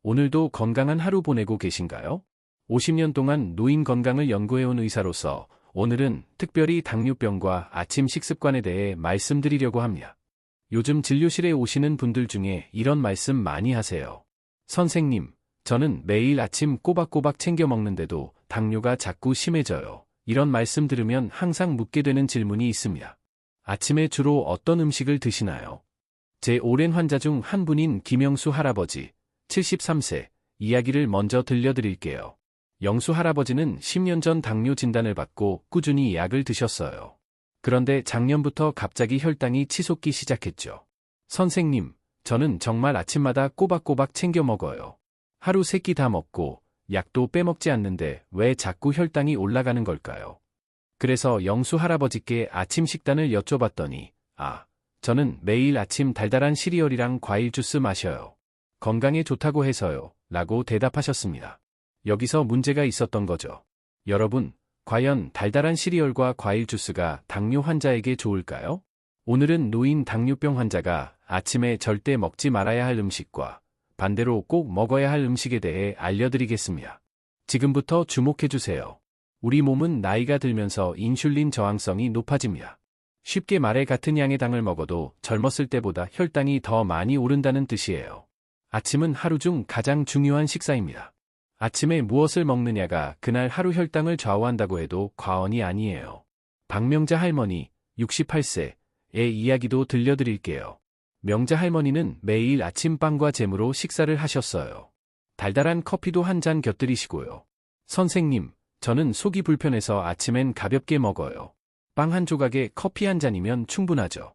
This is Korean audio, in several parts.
오늘도 건강한 하루 보내고 계신가요? 50년 동안 노인 건강을 연구해온 의사로서 오늘은 특별히 당뇨병과 아침 식습관에 대해 말씀드리려고 합니다. 요즘 진료실에 오시는 분들 중에 이런 말씀 많이 하세요. 선생님, 저는 매일 아침 꼬박꼬박 챙겨 먹는데도 당뇨가 자꾸 심해져요. 이런 말씀 들으면 항상 묻게 되는 질문이 있습니다. 아침에 주로 어떤 음식을 드시나요? 제 오랜 환자 중 한 분인 김영수 할아버지, 73세, 이야기를 먼저 들려드릴게요. 영수 할아버지는 10년 전 당뇨 진단을 받고 꾸준히 약을 드셨어요. 그런데 작년부터 갑자기 혈당이 치솟기 시작했죠. 선생님, 저는 정말 아침마다 꼬박꼬박 챙겨 먹어요. 하루 3끼 다 먹고 약도 빼먹지 않는데 왜 자꾸 혈당이 올라가는 걸까요? 그래서 영수 할아버지께 아침 식단을 여쭤봤더니, 저는 매일 아침 달달한 시리얼이랑 과일 주스 마셔요. 건강에 좋다고 해서요. 라고 대답하셨습니다. 여기서 문제가 있었던 거죠. 여러분, 과연 달달한 시리얼과 과일 주스가 당뇨 환자에게 좋을까요? 오늘은 노인 당뇨병 환자가 아침에 절대 먹지 말아야 할 음식과 반대로 꼭 먹어야 할 음식에 대해 알려드리겠습니다. 지금부터 주목해주세요. 우리 몸은 나이가 들면서 인슐린 저항성이 높아집니다. 쉽게 말해 같은 양의 당을 먹어도 젊었을 때보다 혈당이 더 많이 오른다는 뜻이에요. 아침은 하루 중 가장 중요한 식사입니다. 아침에 무엇을 먹느냐가 그날 하루 혈당을 좌우한다고 해도 과언이 아니에요. 박명자 할머니, 68세의 이야기도 들려드릴게요. 명자 할머니는 매일 아침빵과 잼으로 식사를 하셨어요. 달달한 커피도 한 잔 곁들이시고요. 선생님, 저는 속이 불편해서 아침엔 가볍게 먹어요. 빵 한 조각에 커피 한 잔이면 충분하죠.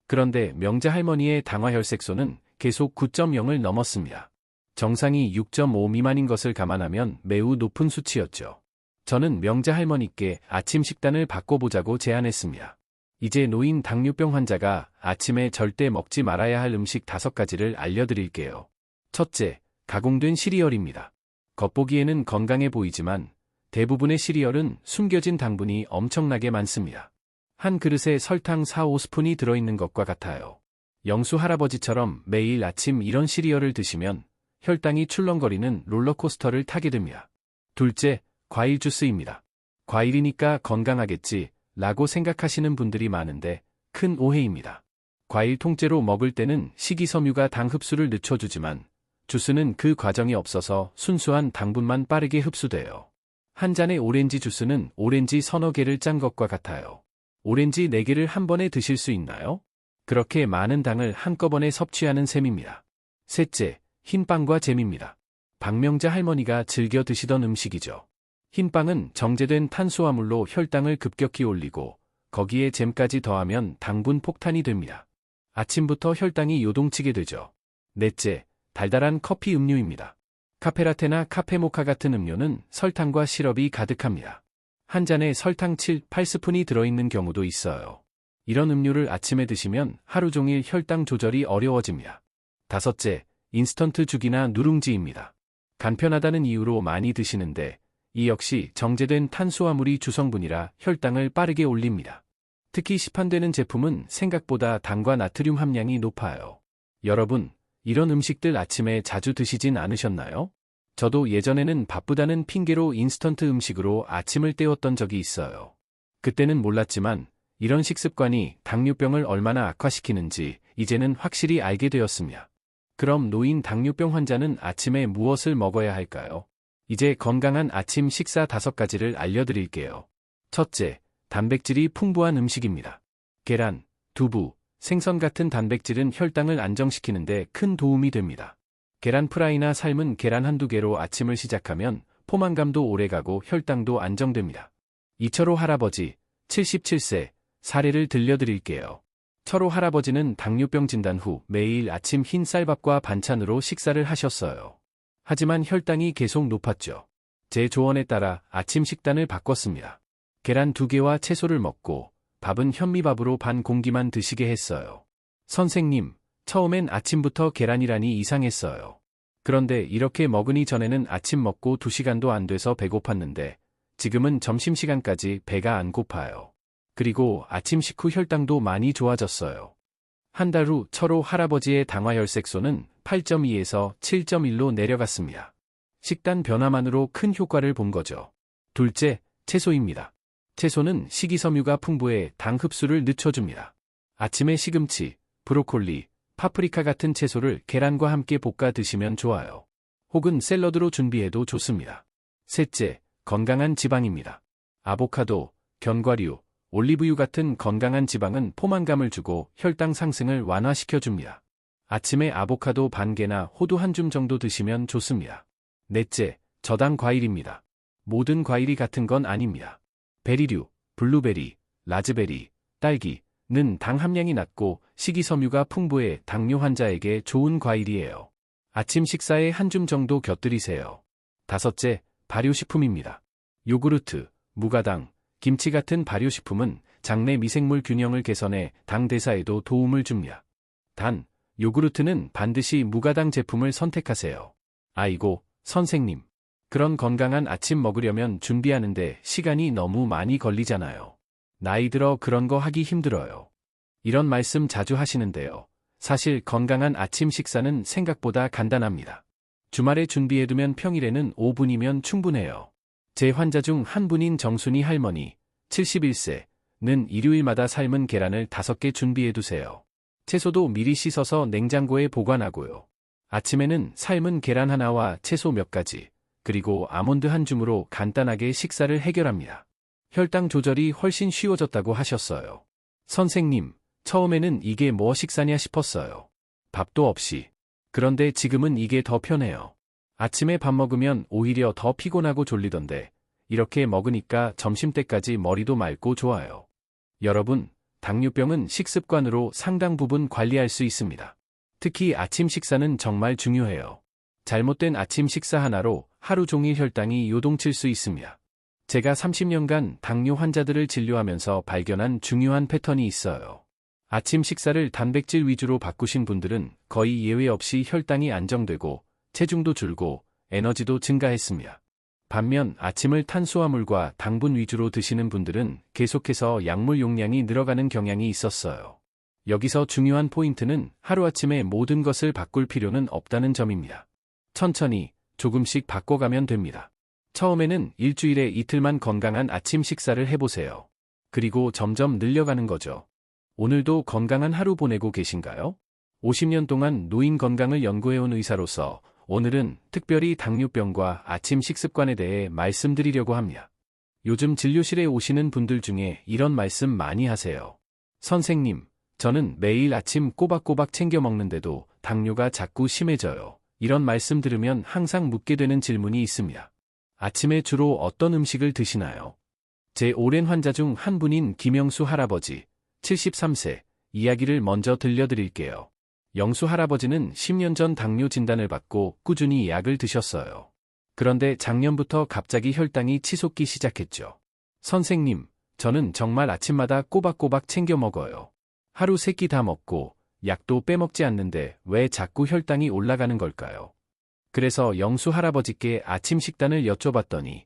그런데 명자 할머니의 당화혈색소는 계속 9.0을 넘었습니다. 정상이 6.5 미만인 것을 감안하면 매우 높은 수치였죠. 저는 명자 할머니께 아침 식단을 바꿔보자고 제안했습니다. 이제 노인 당뇨병 환자가 아침에 절대 먹지 말아야 할 음식 5가지를 알려드릴게요. 첫째, 가공된 시리얼입니다. 겉보기에는 건강해 보이지만 대부분의 시리얼은 숨겨진 당분이 엄청나게 많습니다. 한 그릇에 설탕 4-5스푼이 들어있는 것과 같아요. 영수 할아버지처럼 매일 아침 이런 시리얼을 드시면 혈당이 출렁거리는 롤러코스터를 타게 됩니다. 둘째, 과일 주스입니다. 과일이니까 건강하겠지 라고 생각하시는 분들이 많은데 큰 오해입니다. 과일 통째로 먹을 때는 식이섬유가 당 흡수를 늦춰주지만 주스는 그 과정이 없어서 순수한 당분만 빠르게 흡수돼요. 한 잔의 오렌지 주스는 오렌지 서너 개를 짠 것과 같아요. 오렌지 4개를 한 번에 드실 수 있나요? 그렇게 많은 당을 한꺼번에 섭취하는 셈입니다. 셋째, 흰빵과 잼입니다. 박명자 할머니가 즐겨 드시던 음식이죠. 흰빵은 정제된 탄수화물로 혈당을 급격히 올리고 거기에 잼까지 더하면 당분 폭탄이 됩니다. 아침부터 혈당이 요동치게 되죠. 넷째, 달달한 커피 음료입니다. 카페라테나 카페모카 같은 음료는 설탕과 시럽이 가득합니다. 한 잔에 설탕 7-8스푼이 들어있는 경우도 있어요. 이런 음료를 아침에 드시면 하루 종일 혈당 조절이 어려워집니다. 다섯째, 인스턴트 죽이나 누룽지입니다. 간편하다는 이유로 많이 드시는데 이 역시 정제된 탄수화물이 주성분이라 혈당을 빠르게 올립니다. 특히 시판되는 제품은 생각보다 당과 나트륨 함량이 높아요. 여러분, 이런 음식들 아침에 자주 드시진 않으셨나요? 저도 예전에는 바쁘다는 핑계로 인스턴트 음식으로 아침을 때웠던 적이 있어요. 그때는 몰랐지만 이런 식습관이 당뇨병을 얼마나 악화시키는지 이제는 확실히 알게 되었습니다. 그럼 노인 당뇨병 환자는 아침에 무엇을 먹어야 할까요? 이제 건강한 아침 식사 5가지를 알려드릴게요. 첫째, 단백질이 풍부한 음식입니다. 계란, 두부, 생선 같은 단백질은 혈당을 안정시키는데 큰 도움이 됩니다. 계란 프라이나 삶은 계란 한두 개로 아침을 시작하면 포만감도 오래가고 혈당도 안정됩니다. 이철호 할아버지, 77세, 사례를 들려드릴게요. 철호 할아버지는 당뇨병 진단 후 매일 아침 흰 쌀밥과 반찬으로 식사를 하셨어요. 하지만 혈당이 계속 높았죠. 제 조언에 따라 아침 식단을 바꿨습니다. 계란 2개와 채소를 먹고 밥은 현미밥으로 반 공기만 드시게 했어요. 선생님, 처음엔 아침부터 계란이라니 이상했어요. 그런데 이렇게 먹으니 전에는 아침 먹고 2시간도 안 돼서 배고팠는데 지금은 점심시간까지 배가 안 고파요. 그리고 아침 식후 혈당도 많이 좋아졌어요. 한 달 후 철호 할아버지의 당화혈색소는 8.2에서 7.1로 내려갔습니다. 식단 변화만으로 큰 효과를 본 거죠. 둘째, 채소입니다. 채소는 식이섬유가 풍부해 당 흡수를 늦춰줍니다. 아침에 시금치, 브로콜리, 파프리카 같은 채소를 계란과 함께 볶아 드시면 좋아요. 혹은 샐러드로 준비해도 좋습니다. 셋째, 건강한 지방입니다. 아보카도, 견과류, 올리브유 같은 건강한 지방은 포만감을 주고 혈당 상승을 완화시켜줍니다. 아침에 아보카도 반 개나 호두 한 줌 정도 드시면 좋습니다. 넷째, 저당 과일입니다. 모든 과일이 같은 건 아닙니다. 베리류, 블루베리, 라즈베리, 딸기는 당 함량이 낮고 식이섬유가 풍부해 당뇨 환자에게 좋은 과일이에요. 아침 식사에 한 줌 정도 곁들이세요. 다섯째, 발효식품입니다. 요구르트, 무가당, 김치 같은 발효식품은 장내 미생물 균형을 개선해 당 대사에도 도움을 줍니다. 단, 요구르트는 반드시 무가당 제품을 선택하세요. 아이고, 선생님. 그런 건강한 아침 먹으려면 준비하는데 시간이 너무 많이 걸리잖아요. 나이 들어 그런 거 하기 힘들어요. 이런 말씀 자주 하시는데요. 사실 건강한 아침 식사는 생각보다 간단합니다. 주말에 준비해두면 평일에는 5분이면 충분해요. 제 환자 중 한 분인 정순이 할머니, 71세는 일요일마다 삶은 계란을 5개 준비해두세요. 채소도 미리 씻어서 냉장고에 보관하고요. 아침에는 삶은 계란 하나와 채소 몇 가지, 그리고 아몬드 한 줌으로 간단하게 식사를 해결합니다. 혈당 조절이 훨씬 쉬워졌다고 하셨어요. 선생님, 처음에는 이게 뭐 식사냐 싶었어요. 밥도 없이. 그런데 지금은 이게 더 편해요. 아침에 밥 먹으면 오히려 더 피곤하고 졸리던데 이렇게 먹으니까 점심때까지 머리도 맑고 좋아요. 여러분, 당뇨병은 식습관으로 상당 부분 관리할 수 있습니다. 특히 아침 식사는 정말 중요해요. 잘못된 아침 식사 하나로 하루 종일 혈당이 요동칠 수 있습니다. 제가 30년간 당뇨 환자들을 진료하면서 발견한 중요한 패턴이 있어요. 아침 식사를 단백질 위주로 바꾸신 분들은 거의 예외 없이 혈당이 안정되고 체중도 줄고 에너지도 증가했습니다. 반면 아침을 탄수화물과 당분 위주로 드시는 분들은 계속해서 약물 용량이 늘어가는 경향이 있었어요. 여기서 중요한 포인트는 하루아침에 모든 것을 바꿀 필요는 없다는 점입니다. 천천히, 조금씩 바꿔가면 됩니다. 처음에는 일주일에 이틀만 건강한 아침 식사를 해보세요. 그리고 점점 늘려가는 거죠. 오늘도 건강한 하루 보내고 계신가요? 50년 동안 노인 건강을 연구해온 의사로서 오늘은 특별히 당뇨병과 아침 식습관에 대해 말씀드리려고 합니다. 요즘 진료실에 오시는 분들 중에 이런 말씀 많이 하세요. 선생님, 저는 매일 아침 꼬박꼬박 챙겨 먹는데도 당뇨가 자꾸 심해져요. 이런 말씀 들으면 항상 묻게 되는 질문이 있습니다. 아침에 주로 어떤 음식을 드시나요? 제 오랜 환자 중 한 분인 김영수 할아버지, 73세, 이야기를 먼저 들려드릴게요. 영수 할아버지는 10년 전 당뇨 진단을 받고 꾸준히 약을 드셨어요. 그런데 작년부터 갑자기 혈당이 치솟기 시작했죠. 선생님, 저는 정말 아침마다 꼬박꼬박 챙겨 먹어요. 하루 3끼 다 먹고 약도 빼먹지 않는데 왜 자꾸 혈당이 올라가는 걸까요? 그래서 영수 할아버지께 아침 식단을 여쭤봤더니,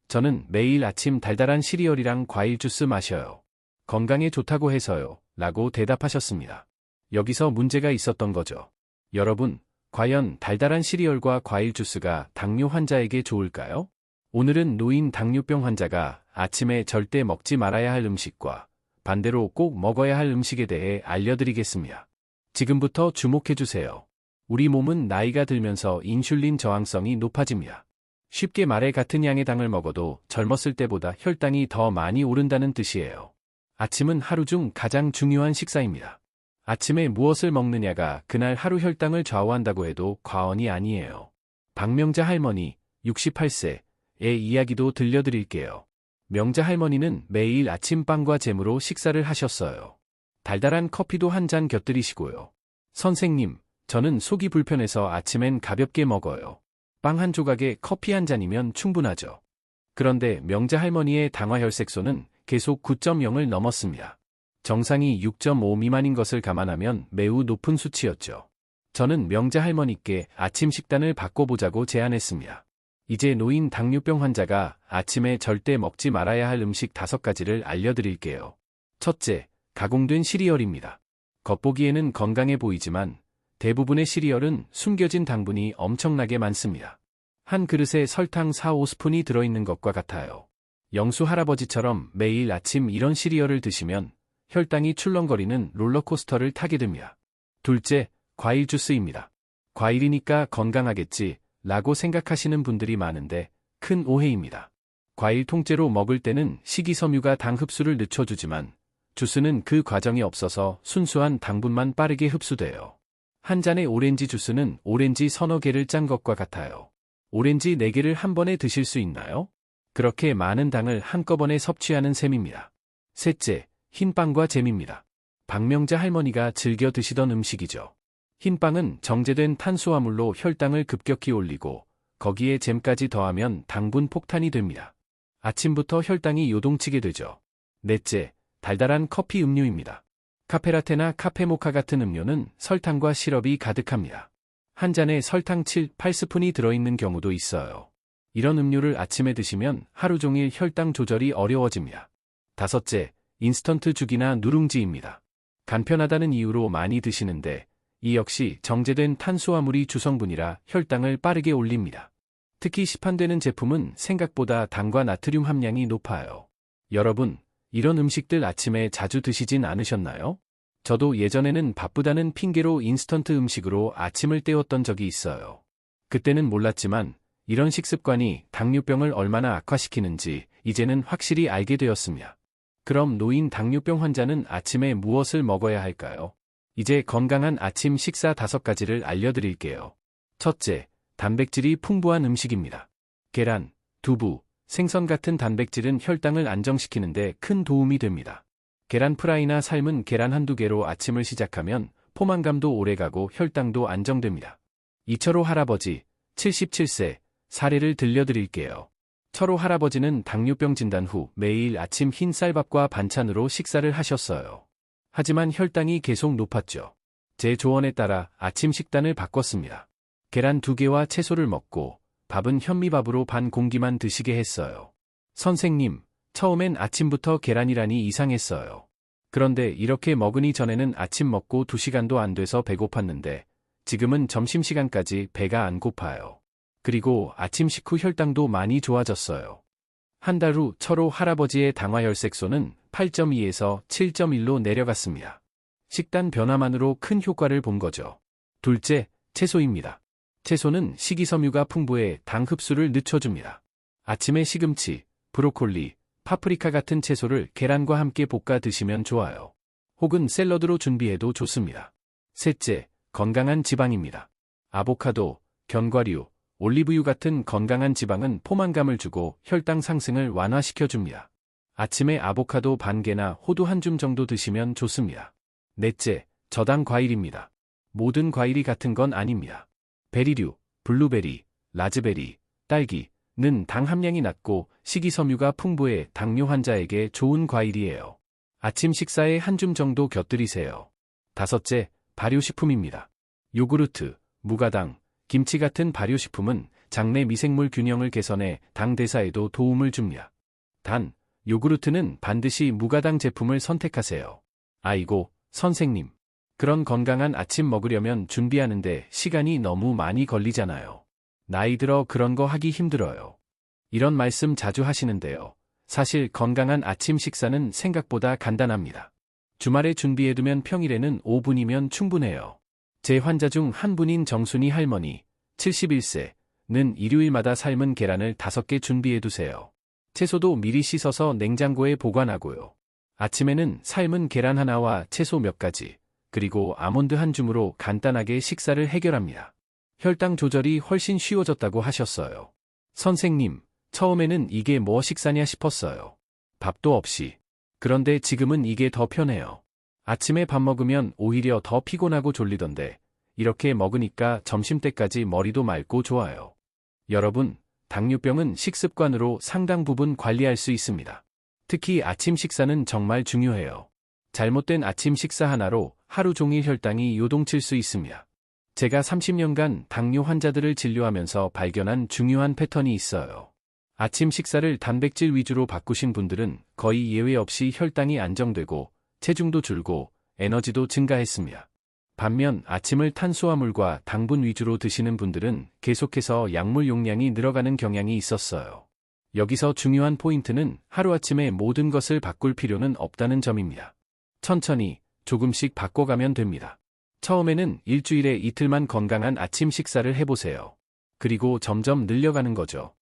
저는 매일 아침 달달한 시리얼이랑 과일 주스 마셔요. 건강에 좋다고 해서요. 라고 대답하셨습니다. 여기서 문제가 있었던 거죠. 여러분, 과연 달달한 시리얼과 과일 주스가 당뇨 환자에게 좋을까요? 오늘은 노인 당뇨병 환자가 아침에 절대 먹지 말아야 할 음식과 반대로 꼭 먹어야 할 음식에 대해 알려드리겠습니다. 지금부터 주목해주세요. 우리 몸은 나이가 들면서 인슐린 저항성이 높아집니다. 쉽게 말해 같은 양의 당을 먹어도 젊었을 때보다 혈당이 더 많이 오른다는 뜻이에요. 아침은 하루 중 가장 중요한 식사입니다. 아침에 무엇을 먹느냐가 그날 하루 혈당을 좌우한다고 해도 과언이 아니에요. 박명자 할머니, 68세의 이야기도 들려드릴게요. 명자 할머니는 매일 아침빵과 잼으로 식사를 하셨어요. 달달한 커피도 한 잔 곁들이시고요. 선생님, 저는 속이 불편해서 아침엔 가볍게 먹어요. 빵 한 조각에 커피 한 잔이면 충분하죠. 그런데 명자 할머니의 당화혈색소는 계속 9.0을 넘었습니다. 정상이 6.5 미만인 것을 감안하면 매우 높은 수치였죠. 저는 명자 할머니께 아침 식단을 바꿔보자고 제안했습니다. 이제 노인 당뇨병 환자가 아침에 절대 먹지 말아야 할 음식 5가지를 알려드릴게요. 첫째, 가공된 시리얼입니다. 겉보기에는 건강해 보이지만 대부분의 시리얼은 숨겨진 당분이 엄청나게 많습니다. 한 그릇에 설탕 4-5스푼이 들어있는 것과 같아요. 영수 할아버지처럼 매일 아침 이런 시리얼을 드시면 혈당이 출렁거리는 롤러코스터를 타게 됩니다. 둘째, 과일 주스입니다. 과일이니까 건강하겠지 라고 생각하시는 분들이 많은데 큰 오해입니다. 과일 통째로 먹을 때는 식이섬유가 당 흡수를 늦춰주지만 주스는 그 과정이 없어서 순수한 당분만 빠르게 흡수돼요. 한 잔의 오렌지 주스는 오렌지 서너 개를 짠 것과 같아요. 오렌지 4개를 한 번에 드실 수 있나요? 그렇게 많은 당을 한꺼번에 섭취하는 셈입니다. 셋째, 흰빵과 잼입니다. 박명자 할머니가 즐겨 드시던 음식이죠. 흰빵은 정제된 탄수화물로 혈당을 급격히 올리고 거기에 잼까지 더하면 당분 폭탄이 됩니다. 아침부터 혈당이 요동치게 되죠. 넷째, 달달한 커피 음료입니다. 카페라테나 카페모카 같은 음료는 설탕과 시럽이 가득합니다. 한 잔에 설탕 7-8스푼이 들어있는 경우도 있어요. 이런 음료를 아침에 드시면 하루 종일 혈당 조절이 어려워집니다. 다섯째, 인스턴트 죽이나 누룽지입니다. 간편하다는 이유로 많이 드시는데 이 역시 정제된 탄수화물이 주성분이라 혈당을 빠르게 올립니다. 특히 시판되는 제품은 생각보다 당과 나트륨 함량이 높아요. 여러분, 이런 음식들 아침에 자주 드시진 않으셨나요? 저도 예전에는 바쁘다는 핑계로 인스턴트 음식으로 아침을 때웠던 적이 있어요. 그때는 몰랐지만 이런 식습관이 당뇨병을 얼마나 악화시키는지 이제는 확실히 알게 되었습니다. 그럼 노인 당뇨병 환자는 아침에 무엇을 먹어야 할까요? 이제 건강한 아침 식사 5가지를 알려드릴게요. 첫째, 단백질이 풍부한 음식입니다. 계란, 두부, 생선 같은 단백질은 혈당을 안정시키는데 큰 도움이 됩니다. 계란 프라이나 삶은 계란 한두 개로 아침을 시작하면 포만감도 오래가고 혈당도 안정됩니다. 이철호 할아버지, 77세, 사례를 들려드릴게요. 철호 할아버지는 당뇨병 진단 후 매일 아침 흰 쌀밥과 반찬으로 식사를 하셨어요. 하지만 혈당이 계속 높았죠. 제 조언에 따라 아침 식단을 바꿨습니다. 계란 2개와 채소를 먹고 밥은 현미밥으로 반 공기만 드시게 했어요. 선생님, 처음엔 아침부터 계란이라니 이상했어요. 그런데 이렇게 먹으니 전에는 아침 먹고 2시간도 안 돼서 배고팠는데 지금은 점심시간까지 배가 안 고파요. 그리고 아침 식후 혈당도 많이 좋아졌어요. 한 달 후 철호 할아버지의 당화혈색소는 8.2에서 7.1로 내려갔습니다. 식단 변화만으로 큰 효과를 본 거죠. 둘째, 채소입니다. 채소는 식이섬유가 풍부해 당 흡수를 늦춰줍니다. 아침에 시금치, 브로콜리, 파프리카 같은 채소를 계란과 함께 볶아 드시면 좋아요. 혹은 샐러드로 준비해도 좋습니다. 셋째, 건강한 지방입니다. 아보카도, 견과류, 올리브유 같은 건강한 지방은 포만감을 주고 혈당 상승을 완화시켜줍니다. 아침에 아보카도 반 개나 호두 한 줌 정도 드시면 좋습니다. 넷째, 저당 과일입니다. 모든 과일이 같은 건 아닙니다. 베리류, 블루베리, 라즈베리, 딸기는 당 함량이 낮고 식이섬유가 풍부해 당뇨 환자에게 좋은 과일이에요. 아침 식사에 한 줌 정도 곁들이세요. 다섯째, 발효식품입니다. 요구르트, 무가당, 김치 같은 발효식품은 장내 미생물 균형을 개선해 당 대사에도 도움을 줍니다. 단, 요구르트는 반드시 무가당 제품을 선택하세요. 아이고, 선생님. 그런 건강한 아침 먹으려면 준비하는데 시간이 너무 많이 걸리잖아요. 나이 들어 그런 거 하기 힘들어요. 이런 말씀 자주 하시는데요. 사실 건강한 아침 식사는 생각보다 간단합니다. 주말에 준비해두면 평일에는 5분이면 충분해요. 제 환자 중 한 분인 정순이 할머니, 71세는 일요일마다 삶은 계란을 5개 준비해두세요. 채소도 미리 씻어서 냉장고에 보관하고요. 아침에는 삶은 계란 하나와 채소 몇 가지, 그리고 아몬드 한 줌으로 간단하게 식사를 해결합니다. 혈당 조절이 훨씬 쉬워졌다고 하셨어요. 선생님, 처음에는 이게 뭐 식사냐 싶었어요. 밥도 없이. 그런데 지금은 이게 더 편해요. 아침에 밥 먹으면 오히려 더 피곤하고 졸리던데 이렇게 먹으니까 점심때까지 머리도 맑고 좋아요. 여러분, 당뇨병은 식습관으로 상당 부분 관리할 수 있습니다. 특히 아침 식사는 정말 중요해요. 잘못된 아침 식사 하나로 하루 종일 혈당이 요동칠 수 있습니다. 제가 30년간 당뇨 환자들을 진료하면서 발견한 중요한 패턴이 있어요. 아침 식사를 단백질 위주로 바꾸신 분들은 거의 예외 없이 혈당이 안정되고 체중도 줄고 에너지도 증가했습니다. 반면 아침을 탄수화물과 당분 위주로 드시는 분들은 계속해서 약물 용량이 늘어가는 경향이 있었어요. 여기서 중요한 포인트는 하루아침에 모든 것을 바꿀 필요는 없다는 점입니다. 천천히, 조금씩 바꿔가면 됩니다. 처음에는 일주일에 이틀만 건강한 아침 식사를 해보세요. 그리고 점점 늘려가는 거죠.